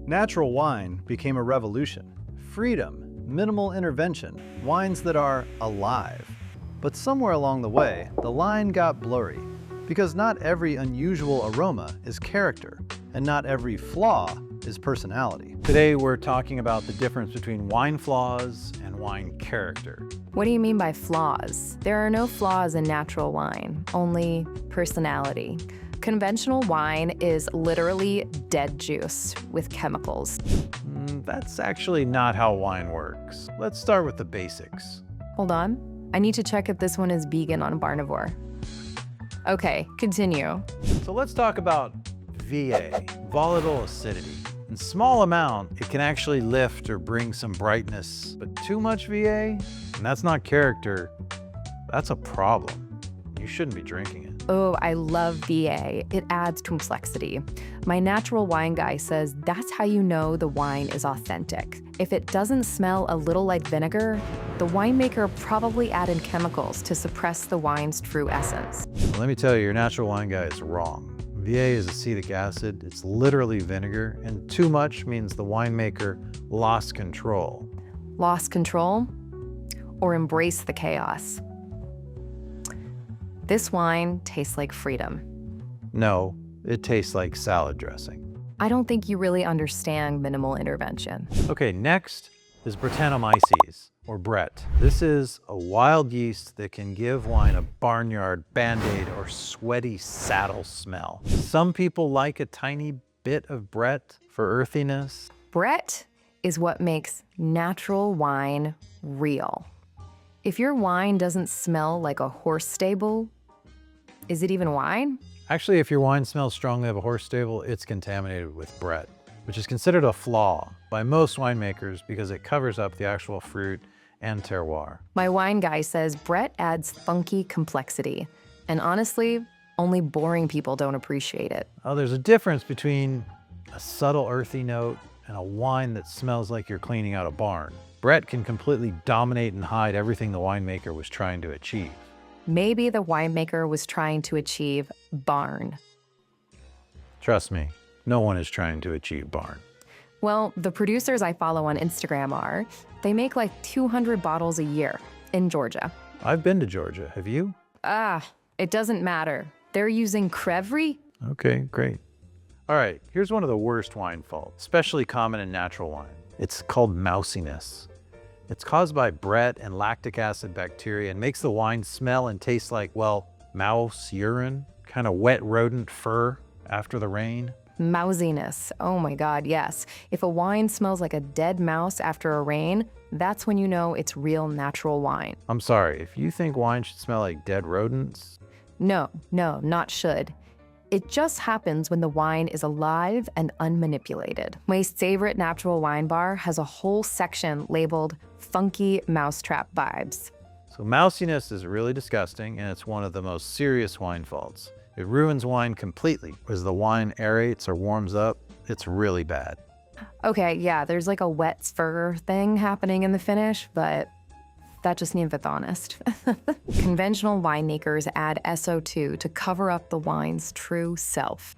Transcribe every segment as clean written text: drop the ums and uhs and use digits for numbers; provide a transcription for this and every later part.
Natural wine became a revolution. Freedom, minimal intervention, wines that are alive. But somewhere along the way, the line got blurry. Because not every unusual aroma is character, and not every flaw is personality. Today we're talking about the difference between wine flaws and wine character. What do you mean by flaws? There are no flaws in natural wine, only personality. Conventional wine is literally dead juice with chemicals. That's actually not how wine works. Let's start with the basics. Hold on, I need to check if this one is vegan on Barnivore. Okay, continue. So let's talk about VA, volatile acidity. In small amount, it can actually lift or bring some brightness, but too much VA, and that's not character, that's a problem. You shouldn't be drinking it. Oh, I love VA. It adds complexity. My natural wine guy says that's how you know the wine is authentic. If it doesn't smell a little like vinegar, the winemaker probably added chemicals to suppress the wine's true essence. Well, let me tell you, your natural wine guy is wrong. VA is acetic acid, it's literally vinegar, and too much means the winemaker lost control. Lost control or embrace the chaos? This wine tastes like freedom. No, it tastes like salad dressing. I don't think you really understand minimal intervention. Okay, next is Brettanomyces, or Brett. This is a wild yeast that can give wine a barnyard, Band-Aid, or sweaty saddle smell. Some people like a tiny bit of Brett for earthiness. Brett is what makes natural wine real. If your wine doesn't smell like a horse stable, is it even wine? Actually, if your wine smells strongly of a horse stable, it's contaminated with Brett, which is considered a flaw by most winemakers because it covers up the actual fruit and terroir. My wine guy says Brett adds funky complexity, and honestly, only boring people don't appreciate it. Oh, there's a difference between a subtle earthy note and a wine that smells like you're cleaning out a barn. Brett can completely dominate and hide everything the winemaker was trying to achieve. Maybe the winemaker was trying to achieve barn. Trust me, no one is trying to achieve barn. Well, the producers I follow on Instagram are. They make like 200 bottles a year in Georgia. I've been to Georgia, have you? It doesn't matter. They're using Crevry. Okay, great. All right, here's one of the worst wine faults, especially common in natural wine. It's called Mousiness. It's caused by Brett and lactic acid bacteria and makes the wine smell and taste like, well, mouse urine, kind of wet rodent fur after the rain. Mousiness. Oh my God, yes. If a wine smells like a dead mouse after a rain, that's when you know it's real natural wine. I'm sorry, if you think wine should smell like dead rodents. No, not should. It just happens when the wine is alive and unmanipulated. My favorite natural wine bar has a whole section labeled Funky Mousetrap Vibes. So mousiness is really disgusting, and it's one of the most serious wine faults. It ruins wine completely. As the wine aerates or warms up, it's really bad. Okay, yeah, there's like a wet fur thing happening in the finish, but that just needs to honest. Conventional winemakers add SO2 to cover up the wine's true self.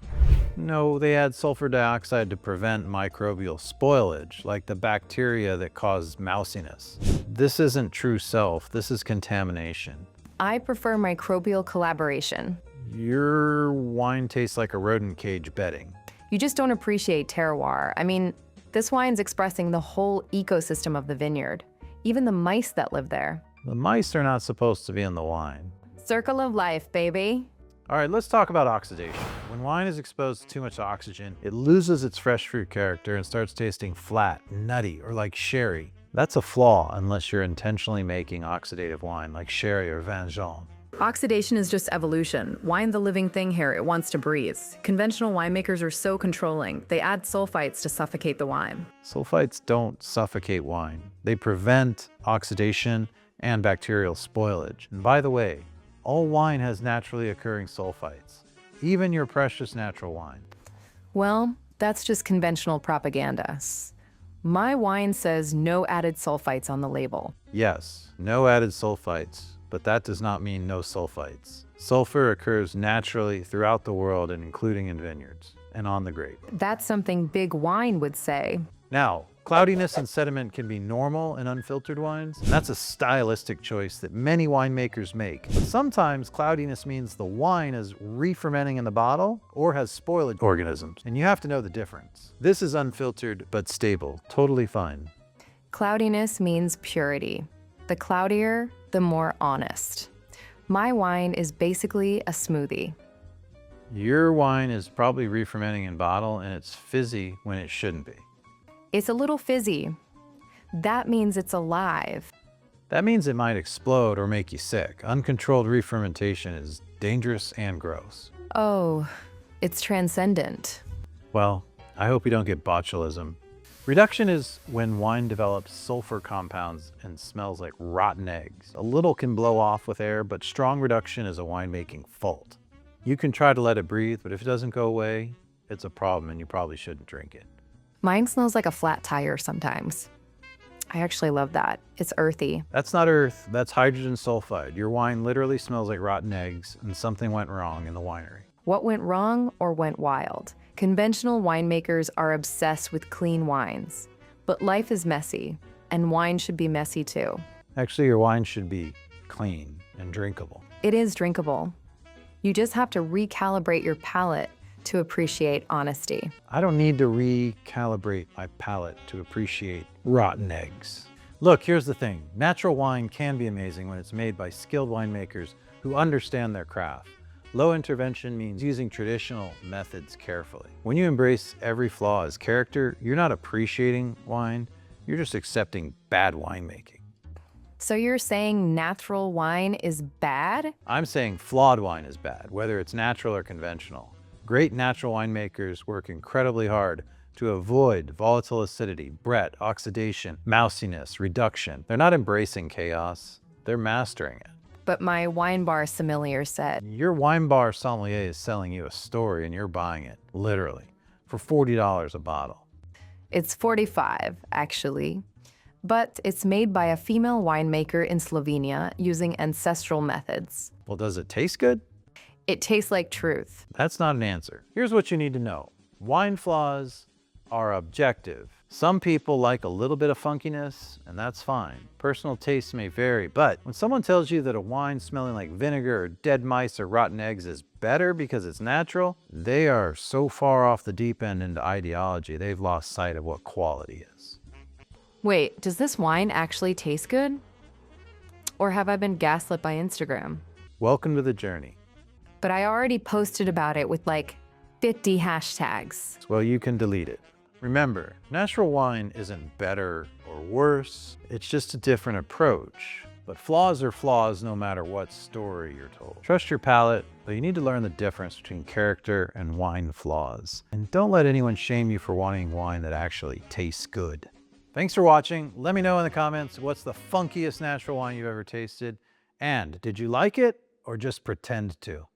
No, they add sulfur dioxide to prevent microbial spoilage, like the bacteria that cause mousiness. This isn't true self, this is contamination. I prefer microbial collaboration. Your wine tastes like a rodent cage bedding. You just don't appreciate terroir. I mean, this wine's expressing the whole ecosystem of the vineyard, even the mice that live there. The mice are not supposed to be in the wine. Circle of life, baby. All right, let's talk about oxidation. When wine is exposed to too much oxygen, it loses its fresh fruit character and starts tasting flat, nutty, or like sherry. That's a flaw unless you're intentionally making oxidative wine like sherry or vin jaune. Oxidation is just evolution. Wine the living thing here, it wants to breathe. Conventional winemakers are so controlling. They add sulfites to suffocate the wine. Sulfites don't suffocate wine. They prevent oxidation and bacterial spoilage. And by the way, all wine has naturally occurring sulfites, even your precious natural wine. Well, that's just conventional propaganda. My wine says no added sulfites on the label. Yes, no added sulfites, but that does not mean no sulfites. Sulfur occurs naturally throughout the world and including in vineyards. and on the grape. That's something big wine would say. Now, cloudiness and sediment can be normal in unfiltered wines. And that's a stylistic choice that many winemakers make. But sometimes cloudiness means the wine is re-fermenting in the bottle or has spoilage organisms, and you have to know the difference. This is unfiltered but stable, totally fine. Cloudiness means purity. The cloudier, the more honest. My wine is basically a smoothie. Your wine is probably re-fermenting in bottle and it's fizzy when it shouldn't be. It's a little fizzy. That means it's alive. That means it might explode or make you sick. Uncontrolled re-fermentation is dangerous and gross. Oh, it's transcendent. Well, I hope you don't get botulism. Reduction is when wine develops sulfur compounds and smells like rotten eggs. A little can blow off with air, but strong reduction is a winemaking fault. You can try to let it breathe, but if it doesn't go away, it's a problem and you probably shouldn't drink it. Mine smells like a flat tire sometimes. I actually love that. It's earthy. That's not earth, that's hydrogen sulfide. Your wine literally smells like rotten eggs and something went wrong in the winery. What went wrong or went wild? Conventional winemakers are obsessed with clean wines. But life is messy, and wine should be messy too. Actually, your wine should be clean and drinkable. It is drinkable. You just have to recalibrate your palate to appreciate honesty. I don't need to recalibrate my palate to appreciate rotten eggs. Look, here's the thing. Natural wine can be amazing when it's made by skilled winemakers who understand their craft. Low intervention means using traditional methods carefully. When you embrace every flaw as character, you're not appreciating wine, you're just accepting bad winemaking. So you're saying natural wine is bad? I'm saying flawed wine is bad, whether it's natural or conventional. Great natural winemakers work incredibly hard to avoid volatile acidity, Brett, oxidation, mousiness, reduction. They're not embracing chaos, they're mastering it. But my wine bar sommelier said, Your wine bar sommelier is selling you a story and you're buying it, literally, for $40 a bottle. it's 45, actually. But it's made by a female winemaker in Slovenia using ancestral methods. Well, does it taste good? It tastes like truth. That's not an answer. Here's what you need to know. Wine flaws are objective. Some people like a little bit of funkiness, and that's fine. Personal tastes may vary, but when someone tells you that a wine smelling like vinegar or dead mice or rotten eggs is better because it's natural, they are so far off the deep end into ideology, they've lost sight of what quality is. Wait, does this wine actually taste good? Or have I been gaslit by Instagram? Welcome to the journey. But I already posted about it with like 50 hashtags. Well, you can delete it. Remember, natural wine isn't better or worse, it's just a different approach. But flaws are flaws no matter what story you're told. Trust your palate, but you need to learn the difference between character and wine flaws. And don't let anyone shame you for wanting wine that actually tastes good. Thanks for watching. Let me know in the comments what's the funkiest natural wine you've ever tasted. And did you like it or just pretend to?